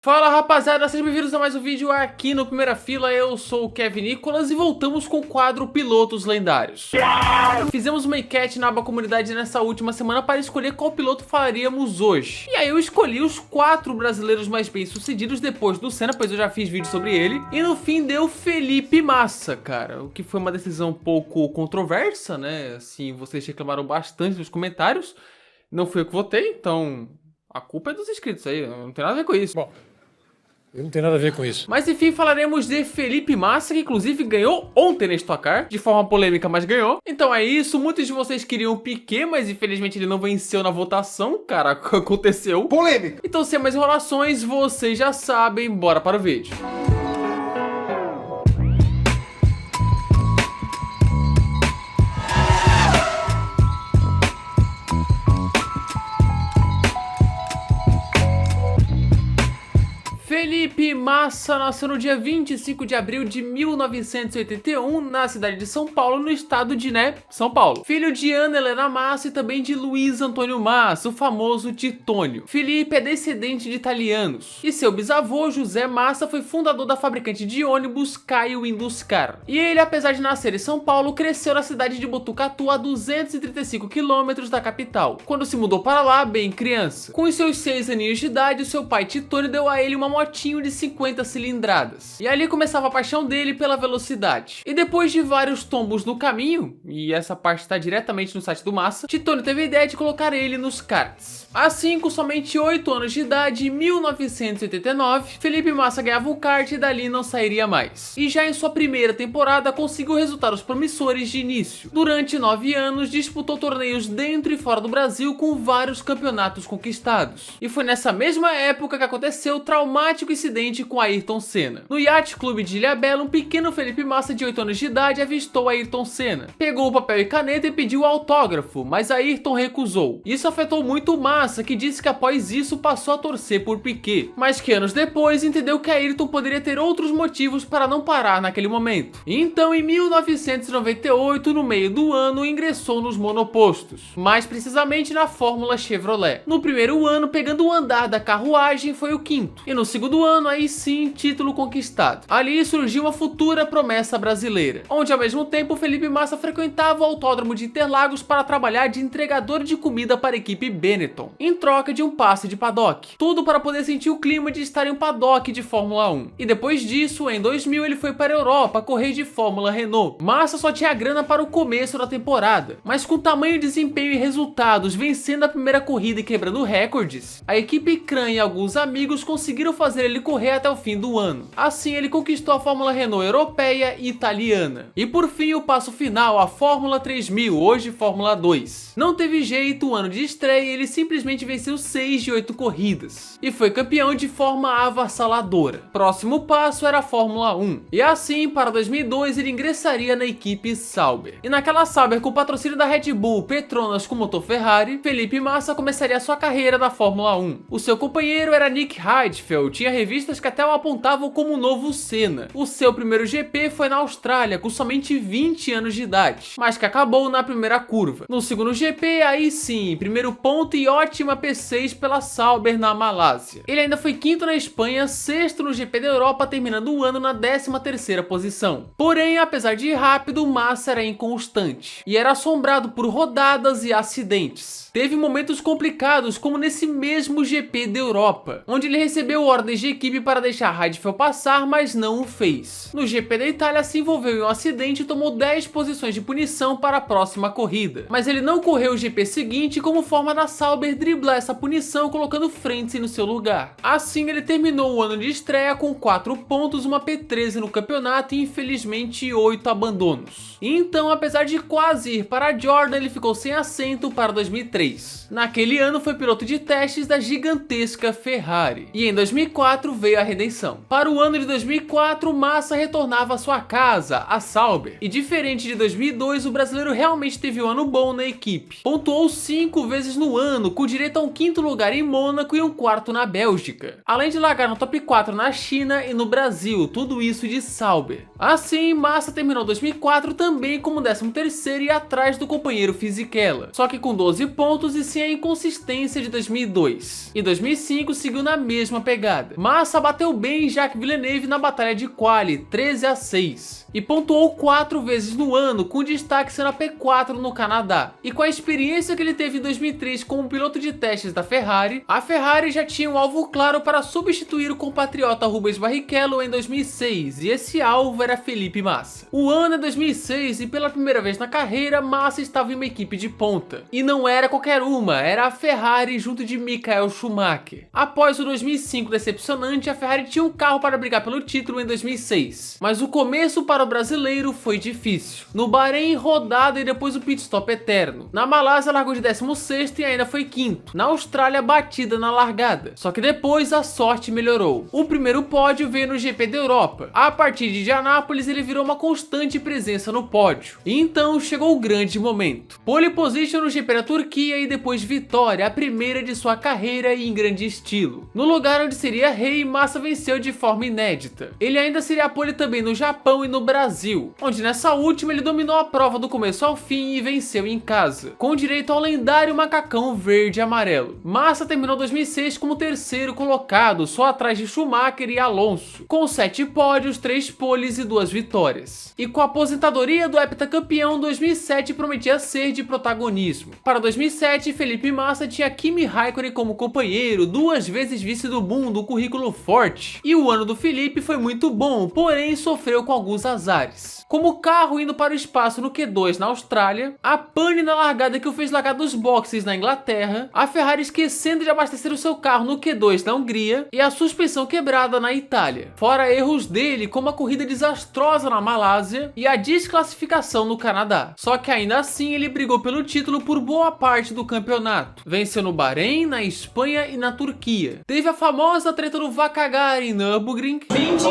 Fala rapaziada, sejam bem-vindos a mais um vídeo aqui no Primeira Fila. Eu sou o Kevin Nicolas e voltamos com o quadro Pilotos Lendários. Fizemos uma enquete na aba comunidade nessa última semana para escolher qual piloto faríamos hoje. E aí eu escolhi os 4 brasileiros mais bem sucedidos depois do Senna, pois eu já fiz vídeo sobre ele. E no fim deu Felipe Massa, cara, o que foi uma decisão um pouco controversa, né? Assim, vocês reclamaram bastante nos comentários. Não fui eu que votei, então a culpa é dos inscritos aí, não tem nada a ver com isso. Bom, eu não tenho nada a ver com isso. Mas enfim, falaremos de Felipe Massa, que inclusive ganhou ontem na Stock Car, de forma polêmica, mas ganhou. Então é isso, muitos de vocês queriam o Piquet, mas infelizmente ele não venceu na votação, cara, aconteceu. Polêmica! Então sem mais enrolações, vocês já sabem, bora para o vídeo. Felipe Massa nasceu no dia 25 de abril de 1981 na cidade de São Paulo, no estado de, São Paulo. Filho de Ana Helena Massa e também de Luiz Antônio Massa, o famoso Titônio. Felipe é descendente de italianos e seu bisavô, José Massa, foi fundador da fabricante de ônibus Caio Induscar. E ele, apesar de nascer em São Paulo, cresceu na cidade de Botucatu, a 235 quilômetros da capital, quando se mudou para lá bem criança. Com os seus 6 aninhos de idade, o seu pai Titônio deu a ele uma motinho de 50 cilindradas. E ali começava a paixão dele pela velocidade. E depois de vários tombos no caminho, e essa parte está diretamente no site do Massa, Titônio teve a ideia de colocar ele nos karts. Assim, com somente 8 anos de idade, em 1989, Felipe Massa ganhava o kart e dali não sairia mais. E já em sua primeira temporada conseguiu resultados promissores de início. Durante 9 anos, disputou torneios dentro e fora do Brasil com vários campeonatos conquistados. E foi nessa mesma época que aconteceu o traumático incidente com Ayrton Senna. No Yacht Clube de Ilhabela, um pequeno Felipe Massa de 8 anos de idade avistou Ayrton Senna. Pegou o papel e caneta e pediu autógrafo, mas Ayrton recusou. Isso afetou muito o Massa, que disse que após isso passou a torcer por Piquet, mas que anos depois entendeu que Ayrton poderia ter outros motivos para não parar naquele momento. Então, em 1998, no meio do ano, ingressou nos monopostos, mais precisamente na Fórmula Chevrolet. No primeiro ano, pegando o andar da carruagem, foi o quinto, e no segundo ano, aí sim, título conquistado. Ali surgiu uma futura promessa brasileira, onde ao mesmo tempo Felipe Massa frequentava o autódromo de Interlagos para trabalhar de entregador de comida para a equipe Benetton, em troca de um passe de paddock. Tudo para poder sentir o clima de estar em um paddock de Fórmula 1. E depois disso, em 2000, ele foi para a Europa correr de Fórmula Renault. Massa só tinha grana para o começo da temporada, mas com tamanho desempenho e resultados, vencendo a primeira corrida e quebrando recordes, a equipe Kran e alguns amigos conseguiram fazer ele correr até o fim do ano. Assim, ele conquistou a Fórmula Renault europeia e italiana. E por fim, o passo final, a Fórmula 3000, hoje Fórmula 2. Não teve jeito, o ano de estreia, ele simplesmente venceu 6 de 8 corridas e foi campeão de forma avassaladora. Próximo passo era a Fórmula 1. E assim, para 2002, ele ingressaria na equipe Sauber. E naquela Sauber, com o patrocínio da Red Bull, Petronas com motor Ferrari, Felipe Massa começaria sua carreira na Fórmula 1. O seu companheiro era Nick Heidfeld, tinha revistas que até o apontavam como o novo Senna. O seu primeiro GP foi na Austrália, com somente 20 anos de idade, mas que acabou na primeira curva. No segundo GP, aí sim, primeiro ponto e ótima P6 pela Sauber na Malásia. Ele ainda foi quinto na Espanha, sexto no GP da Europa, terminando o ano na 13ª posição. Porém, apesar de ir rápido, Massa era inconstante e era assombrado por rodadas e acidentes. Teve momentos complicados, como nesse mesmo GP da Europa, onde ele recebeu ordens de equipe para deixar Heidfeld passar, mas não o fez. No GP da Itália, se envolveu em um acidente e tomou 10 posições de punição para a próxima corrida. Mas ele não correu o GP seguinte como forma da Sauber driblar essa punição, colocando Frentzen no seu lugar. Assim, ele terminou o ano de estreia com 4 pontos, uma P13 no campeonato e infelizmente 8 abandonos. Então, apesar de quase ir para a Jordan, ele ficou sem assento para 2003. Naquele ano foi piloto de testes da gigantesca Ferrari. E em 2004 veio a redenção. Para o ano de 2004, Massa retornava à sua casa, a Sauber. E diferente de 2002, o brasileiro realmente teve um ano bom na equipe. Pontuou 5 vezes no ano, com direito a um 5º lugar em Mônaco e um 4º na Bélgica. Além de largar no top 4 na China e no Brasil, tudo isso de Sauber. Assim, Massa terminou 2004 também como 13º e atrás do companheiro Fisichella, só que com 12 pontos e sem a inconsistência de 2002. E 2005 seguiu na mesma pegada. largada. Massa bateu bem Jacques Villeneuve na batalha de Quali, 13-6. E pontuou 4 vezes no ano, com destaque sendo a P4 no Canadá. E com a experiência que ele teve em 2003 como piloto de testes da Ferrari, a Ferrari já tinha um alvo claro para substituir o compatriota Rubens Barrichello em 2006, e esse alvo era Felipe Massa. O ano é 2006 e pela primeira vez na carreira, Massa estava em uma equipe de ponta. E não era qualquer uma, era a Ferrari junto de Michael Schumacher. Após o 2005 decepcionante, a Ferrari tinha um carro para brigar pelo título em 2006. Mas o começo para o brasileiro foi difícil. No Bahrein, rodada e depois o pit stop eterno. Na Malásia, largou de 16º e ainda foi 5º. Na Austrália, batida na largada. Só que depois a sorte melhorou. O primeiro pódio veio no GP da Europa. A partir de Indianápolis, ele virou uma constante presença no pódio. E então chegou o grande momento. Pole position no GP da Turquia e depois vitória, a primeira de sua carreira e em grande estilo. No lugar onde seria rei, Massa venceu de forma inédita. Ele ainda seria pole também no Japão e no Brasil, onde nessa última ele dominou a prova do começo ao fim e venceu em casa, com direito ao lendário macacão verde e amarelo. Massa terminou 2006 como terceiro colocado, só atrás de Schumacher e Alonso, com 7 pódios, 3 poles e 2 vitórias. E com a aposentadoria do heptacampeão, 2007 prometia ser de protagonismo. Para 2007, Felipe Massa tinha Kimi Raikkonen como companheiro, 2 vezes vice do mundo, currículo forte. E o ano do Felipe foi muito bom, porém sofreu com alguns azares. Como o carro indo para o espaço no Q2 na Austrália, a pane na largada que o fez largar dos boxes na Inglaterra, a Ferrari esquecendo de abastecer o seu carro no Q2 na Hungria e a suspensão quebrada na Itália. Fora erros dele, como a corrida desastrosa na Malásia e a desclassificação no Canadá. Só que ainda assim ele brigou pelo título por boa parte do campeonato. Venceu no Bahrein, na Espanha e na Turquia. Teve a famosa treta do Vakagari em Nürburgring. 20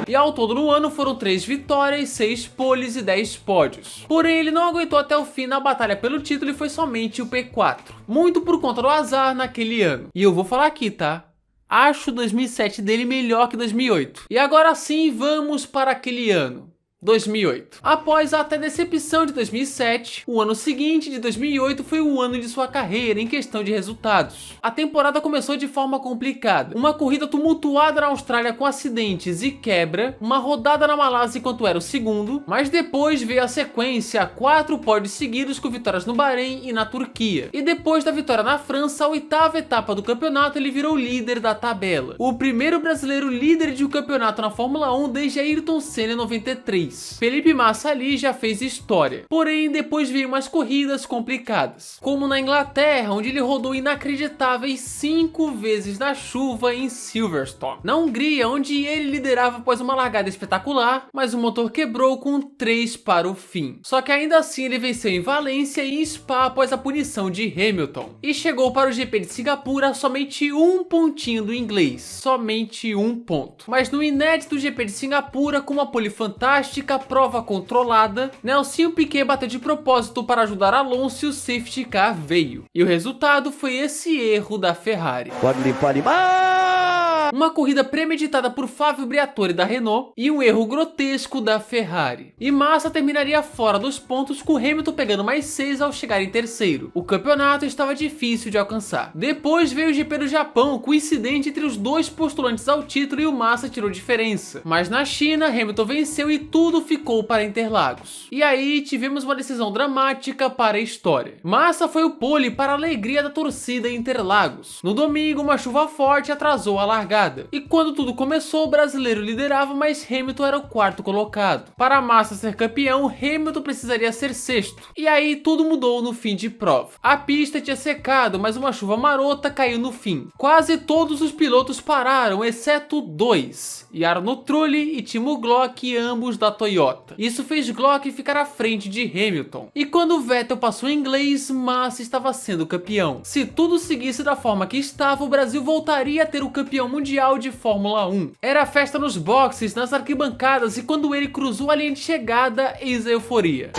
E ao todo no ano foram 3 vitórias, 6 poles e 10 pódios. Porém ele não aguentou até o fim na batalha pelo título e foi somente o P4. Muito por conta do azar naquele ano. E eu vou falar aqui, tá? Acho 2007 dele melhor que 2008. E agora sim, vamos para aquele ano. 2008. Após a até decepção de 2007, o ano seguinte, de 2008, foi o ano de sua carreira em questão de resultados. A temporada começou de forma complicada. Uma corrida tumultuada na Austrália com acidentes e quebra, uma rodada na Malásia enquanto era o segundo, mas depois veio a sequência, 4 pódios seguidos com vitórias no Bahrein e na Turquia. E depois da vitória na França, a 8ª etapa do campeonato, ele virou líder da tabela. O primeiro brasileiro líder de um campeonato na Fórmula 1 desde Ayrton Senna em 93. Felipe Massa ali já fez história, porém depois veio umas corridas complicadas, como na Inglaterra, onde ele rodou inacreditáveis 5 vezes na chuva em Silverstone. Na Hungria, onde ele liderava após uma largada espetacular, mas o motor quebrou com 3 para o fim. Só que ainda assim ele venceu em Valência e em Spa após a punição de Hamilton. E chegou para o GP de Singapura somente 1 pontinho do inglês, somente 1 ponto. Mas no inédito GP de Singapura, com uma pole fantástica, prova controlada, Nelsinho Piquet bateu de propósito para ajudar Alonso e o safety car veio. E o resultado foi esse erro da Ferrari. Pode limpar. Uma corrida premeditada por Fábio Briatore da Renault e um erro grotesco da Ferrari. E Massa terminaria fora dos pontos, com Hamilton pegando mais 6 ao chegar em terceiro. O campeonato estava difícil de alcançar. Depois veio o GP do Japão, com incidente entre os 2 postulantes ao título, e o Massa tirou diferença. Mas na China, Hamilton venceu e tudo ficou para Interlagos. E aí tivemos uma decisão dramática para a história. Massa foi o pole para a alegria da torcida em Interlagos. No domingo, uma chuva forte atrasou a largada. E quando tudo começou, o brasileiro liderava, mas Hamilton era o 4º colocado. Para Massa ser campeão, Hamilton precisaria ser 6º. E aí tudo mudou no fim de prova. A pista tinha secado, mas uma chuva marota caiu no fim. Quase todos os pilotos pararam, exceto 2. Jarno Trulli e Timo Glock, ambos da Toyota. Isso fez Glock ficar à frente de Hamilton. E quando Vettel passou em inglês, Massa estava sendo campeão. Se tudo seguisse da forma que estava, o Brasil voltaria a ter o campeão mundial de Fórmula 1. Era festa nos boxes, nas arquibancadas, e quando ele cruzou a linha de chegada, eis a euforia.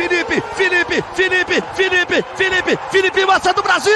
Felipe Massa do Brasil!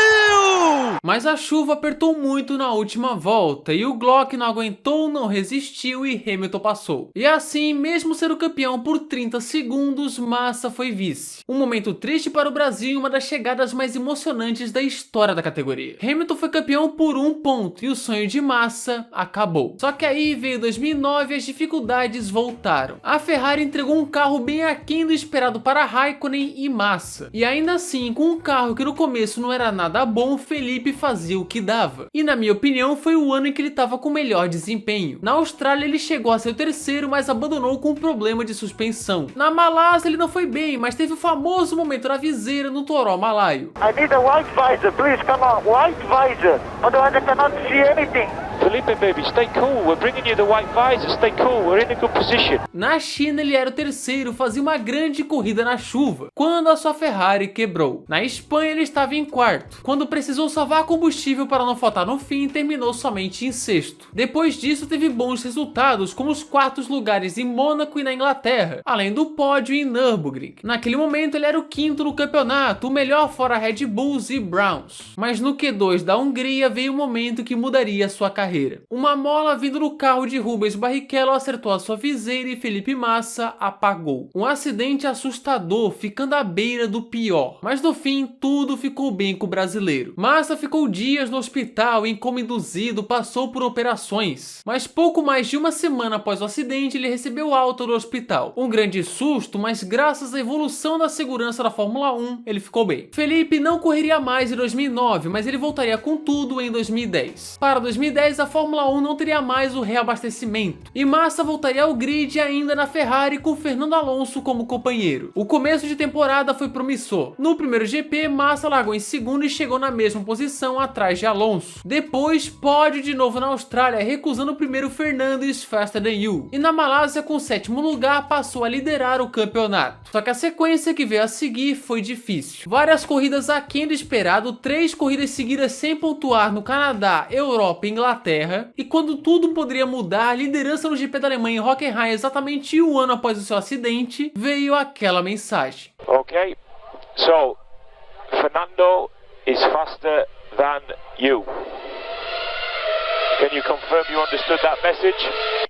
Mas a chuva apertou muito na última volta e o Glock não aguentou, não resistiu e Hamilton passou. E assim, mesmo sendo campeão por 30 segundos, Massa foi vice. Um momento triste para o Brasil e uma das chegadas mais emocionantes da história da categoria. Hamilton foi campeão por 1 ponto e o sonho de Massa acabou. Só que aí veio 2009 e as dificuldades voltaram. A Ferrari entregou um carro bem aquém do esperado para Raikkonen e Massa. E ainda assim, com um carro que no começo não era nada bom, Felipe fazia o que dava. E na minha opinião, foi o ano em que ele estava com melhor desempenho. Na Austrália ele chegou a ser o terceiro, mas abandonou com um problema de suspensão. Na Malásia ele não foi bem, mas teve o famoso momento na viseira no Toró Malaio. I need a white visor, please come on, white visor. Otherwise I cannot see anything. Felipe, baby, stay cool. We're bringing you the white visor. Stay cool. We're in a good position. Na China ele era o terceiro, fazia uma grande corrida na chuva, quando a sua Ferrari quebrou. Na Espanha ele estava em quarto. Quando precisou salvar combustível para não faltar no fim, terminou somente em sexto. Depois disso teve bons resultados, como os quartos lugares em Mônaco e na Inglaterra, além do pódio em Nürburgring. Naquele momento ele era o quinto no campeonato, o melhor fora Red Bulls e Browns. Mas no Q2 da Hungria veio o momento que mudaria sua carreira. Uma mola vindo no carro de Rubens Barrichello acertou a sua viseira e Felipe Massa apagou. Um acidente assustador, ficando à beira do pior. Mas no fim, tudo ficou bem com o brasileiro. Massa ficou dias no hospital em coma induzido, passou por operações. Mas pouco mais de uma semana após o acidente, ele recebeu alta do hospital. Um grande susto, mas graças à evolução da segurança da Fórmula 1, ele ficou bem. Felipe não correria mais em 2009, mas ele voltaria com tudo em 2010. Para 2010, a Fórmula 1 não teria mais o reabastecimento, e Massa voltaria ao grid ainda na Ferrari com Fernando Alonso como companheiro. O começo de temporada foi promissor. No primeiro GP, Massa largou em segundo e chegou na mesma posição atrás de Alonso. Depois, pódio de novo na Austrália, recusando o primeiro Fernandes Faster Than You. E na Malásia, com o sétimo lugar, passou a liderar o campeonato. Só que a sequência que veio a seguir foi difícil. Várias corridas aquém do esperado, 3 corridas seguidas sem pontuar no Canadá, Europa e Inglaterra. E quando tudo poderia mudar, a liderança no GP da Alemanha em Hockenheim exatamente um ano após o seu acidente, veio aquela mensagem. Okay, so Fernando is faster than you. Can you confirm you understood that message?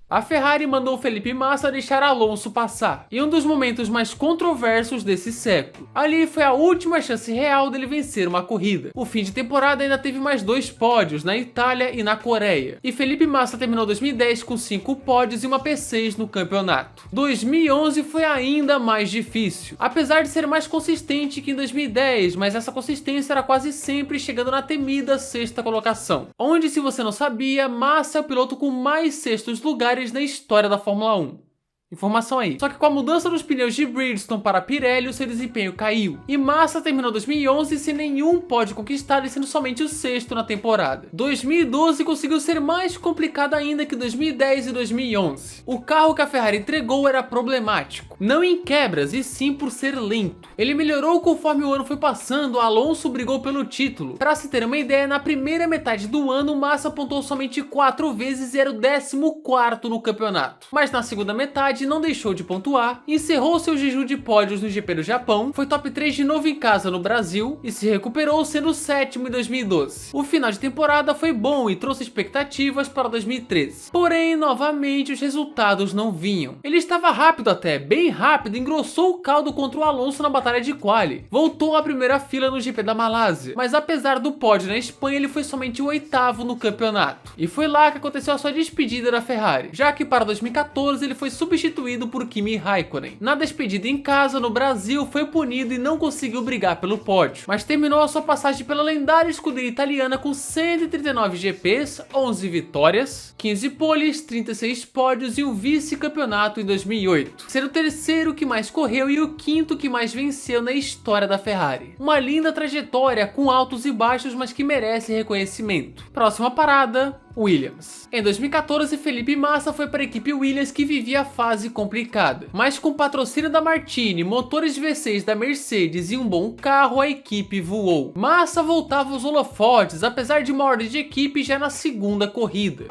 A Ferrari mandou Felipe Massa deixar Alonso passar, em um dos momentos mais controversos desse século. Ali foi a última chance real dele vencer uma corrida. O fim de temporada ainda teve mais 2 pódios, na Itália e na Coreia. E Felipe Massa terminou 2010 com 5 pódios e uma P6 no campeonato. 2011 foi ainda mais difícil, apesar de ser mais consistente que em 2010, mas essa consistência era quase sempre chegando na temida 6ª colocação. Onde, se você não sabia, Massa é o piloto com mais 6º lugares na história da Fórmula 1. Informação aí. Só que com a mudança dos pneus de Bridgestone para Pirelli, o seu desempenho caiu. E Massa terminou 2011 sem nenhum pódio conquistado e sendo somente o 6º na temporada. 2012 conseguiu ser mais complicado ainda que 2010 e 2011. O carro que a Ferrari entregou era problemático. Não em quebras, e sim por ser lento. Ele melhorou conforme o ano foi passando, Alonso brigou pelo título. Para se ter uma ideia, na primeira metade do ano, Massa pontuou somente 4 vezes e era o 14º no campeonato. Mas na segunda metade, não deixou de pontuar, encerrou seu jejum de pódios no GP do Japão, foi top 3 de novo em casa no Brasil e se recuperou sendo o 7º em 2012. O final de temporada foi bom e trouxe expectativas para 2013. Porém, novamente, os resultados não vinham. Ele estava rápido até, bem rápido, engrossou o caldo contra o Alonso na batalha de quali. Voltou à primeira fila no GP da Malásia, mas apesar do pódio na Espanha, ele foi somente o 8º no campeonato. E foi lá que aconteceu a sua despedida da Ferrari, já que para 2014 ele foi substituído por Kimi Raikkonen. Na despedida em casa, no Brasil, foi punido e não conseguiu brigar pelo pódio, mas terminou a sua passagem pela lendária escuderia italiana com 139 GPs, 11 vitórias, 15 poles, 36 pódios e um vice-campeonato em 2008. Sendo o terceiro que mais correu e o 5º que mais venceu na história da Ferrari. Uma linda trajetória com altos e baixos, mas que merece reconhecimento. Próxima parada, Williams. Em 2014, Felipe Massa foi para a equipe Williams, que vivia a fase complicada, mas com patrocínio da Martini, motores V6 da Mercedes e um bom carro, a equipe voou. Massa voltava aos holofotes, apesar de uma ordem de equipe já na segunda corrida.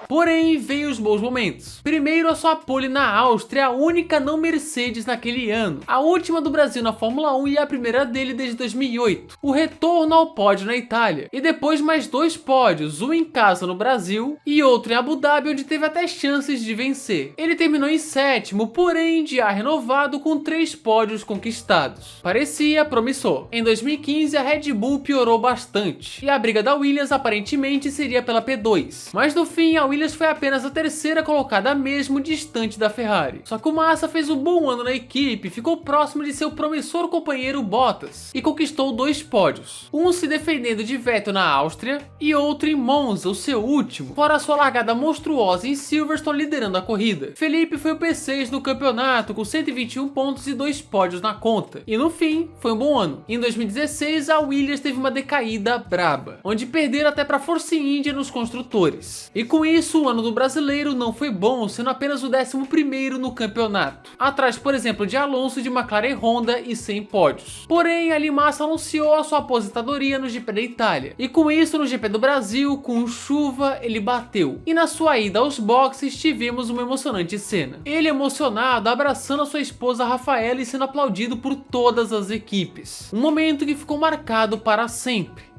Porém, veio os bons momentos. Primeiro, a sua pole na Áustria, a única não Mercedes naquele ano, a última do Brasil na Fórmula 1 e a primeira dele desde 2008. O retorno ao pódio na Itália, e depois mais 2 pódios, um em casa no Brasil e outro em Abu Dhabi, onde teve até chances de vencer. Ele terminou em 7º, porém de ar renovado, com 3 pódios conquistados. Parecia promissor. Em 2015, a Red Bull piorou bastante, e a briga da Williams aparentemente seria pela P2. Mas no fim, a Williams foi apenas a terceira colocada, mesmo distante da Ferrari. Só que o Massa fez um bom ano na equipe, ficou próximo de seu promissor companheiro Bottas, e conquistou 2 pódios. Um se defendendo de Vettel na Áustria, e outro em Monza, o seu último, fora sua largada monstruosa em Silverstone liderando a corrida. Felipe foi o P6 no campeonato, com 121 pontos e 2 pódios na conta. E no fim, foi um bom ano. Em 2016, a Williams teve uma decaída braba, onde perderam até para Force India nos construtores. E com isso, o ano do brasileiro não foi bom, sendo apenas o 11º no campeonato. Atrás, por exemplo, de Alonso, de McLaren e Honda, e sem pódios. Porém, ali Massa anunciou a sua aposentadoria no GP da Itália. E com isso, no GP do Brasil, com chuva, ele bateu. E na sua ida aos boxes, tivemos uma emocionante cena. Ele emocionado, abraçando a sua esposa Rafaela e sendo aplaudido por todas as equipes. Um momento que ficou marcado para sempre.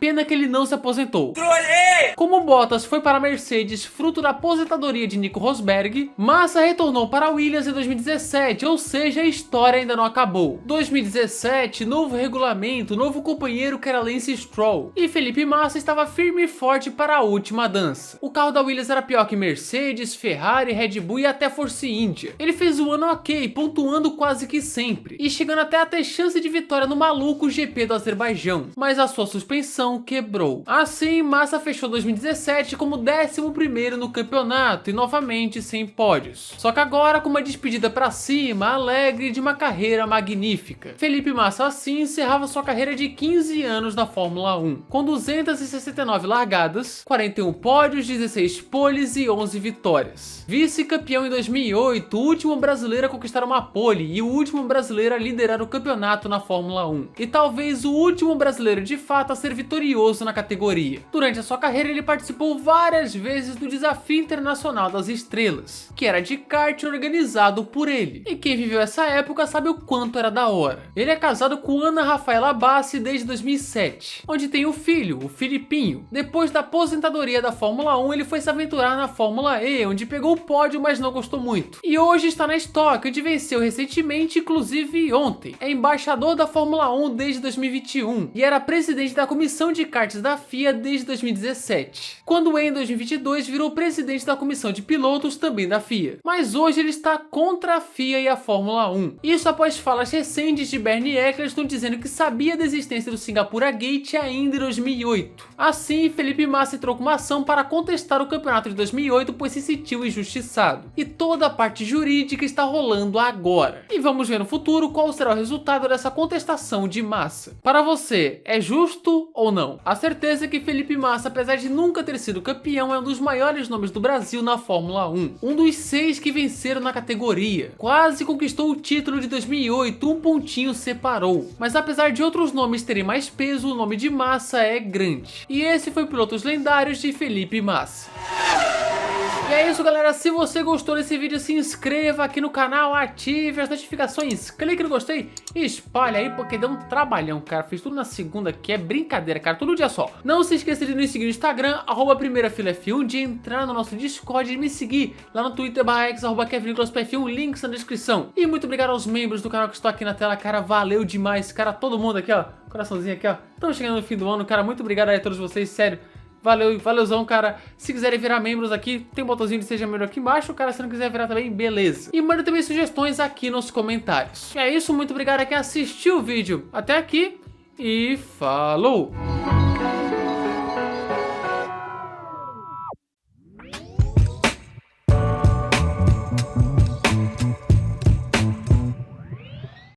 Pena que ele não se aposentou. Como Bottas foi para a Mercedes fruto da aposentadoria de Nico Rosberg, Massa retornou para a Williams em 2017, ou seja, a história ainda não acabou. 2017, novo regulamento, novo companheiro que era Lance Stroll, e Felipe Massa estava firme e forte para a última dança. O carro da Williams era pior que Mercedes, Ferrari, Red Bull e até Force India. Ele fez um ano ok, pontuando quase que sempre, e chegando até a ter chance de vitória no maluco GP do Azerbaijão, mas a sua suspensão quebrou. Assim, Massa fechou 2017 como 11º no campeonato e novamente sem pódios. Só que agora com uma despedida pra cima, alegre, de uma carreira magnífica. Felipe Massa assim encerrava sua carreira de 15 anos na Fórmula 1, com 269 largadas, 41 pódios, 16 poles e 11 vitórias. Vice-campeão em 2008, o último brasileiro a conquistar uma pole e o último brasileiro a liderar o campeonato na Fórmula 1. E talvez o último brasileiro de fato a ser vitorioso na categoria. Durante a sua carreira, ele participou várias vezes do Desafio Internacional das Estrelas, que era de kart organizado por ele. E quem viveu essa época sabe o quanto era da hora. Ele é casado com Ana Rafaela Bassi desde 2007, onde tem um filho, o Filipinho. Depois da aposentadoria da Fórmula 1, ele foi se aventurar na Fórmula E, onde pegou o pódio, mas não gostou muito. E hoje está na Stock, onde venceu recentemente, inclusive ontem. É embaixador da Fórmula 1 desde 2021 e era presidente da comissão de karts da FIA desde 2017, quando em 2022 virou presidente da comissão de pilotos também da FIA. Mas hoje ele está contra a FIA e a Fórmula 1. Isso após falas recentes de Bernie Eccleston dizendo que sabia da existência do Singapura Gate ainda em 2008. Assim, Felipe Massa entrou com uma ação para contestar o campeonato de 2008, pois se sentiu injustiçado. E toda a parte jurídica está rolando agora. E vamos ver no futuro qual será o resultado dessa contestação de Massa. Para você, é justo ou não? A certeza é que Felipe Massa, apesar de nunca ter sido campeão, é um dos maiores nomes do Brasil na Fórmula 1. Um dos 6 que venceram na categoria. Quase conquistou o título de 2008, um pontinho separou. Mas apesar de outros nomes terem mais peso, o nome de Massa é grande. E esse foi o Pilotos Lendários de Felipe Massa. E é isso, galera. Se você gostou desse vídeo, se inscreva aqui no canal, ative as notificações, clique no gostei e espalhe aí, porque deu um trabalhão, cara. Fiz tudo na segunda, que é brincadeira, cara. Todo dia só. Não se esqueça de nos seguir no Instagram, @primeirafilaf1, de entrar no nosso Discord e de me seguir lá no Twitter, /x, @KevinNicolasPF1, links na descrição. E muito obrigado aos membros do canal que estão aqui na tela, cara. Valeu demais, cara. Todo mundo aqui, ó. Coraçãozinho aqui, ó. Estamos chegando no fim do ano, cara. Muito obrigado aí a todos vocês, sério. Valeuzão, cara. Se quiserem virar membros aqui, tem um botãozinho de seja membro aqui embaixo, cara. Se não quiser virar também, beleza. E manda também sugestões aqui nos comentários. É isso, muito obrigado a quem assistiu o vídeo até aqui e falou!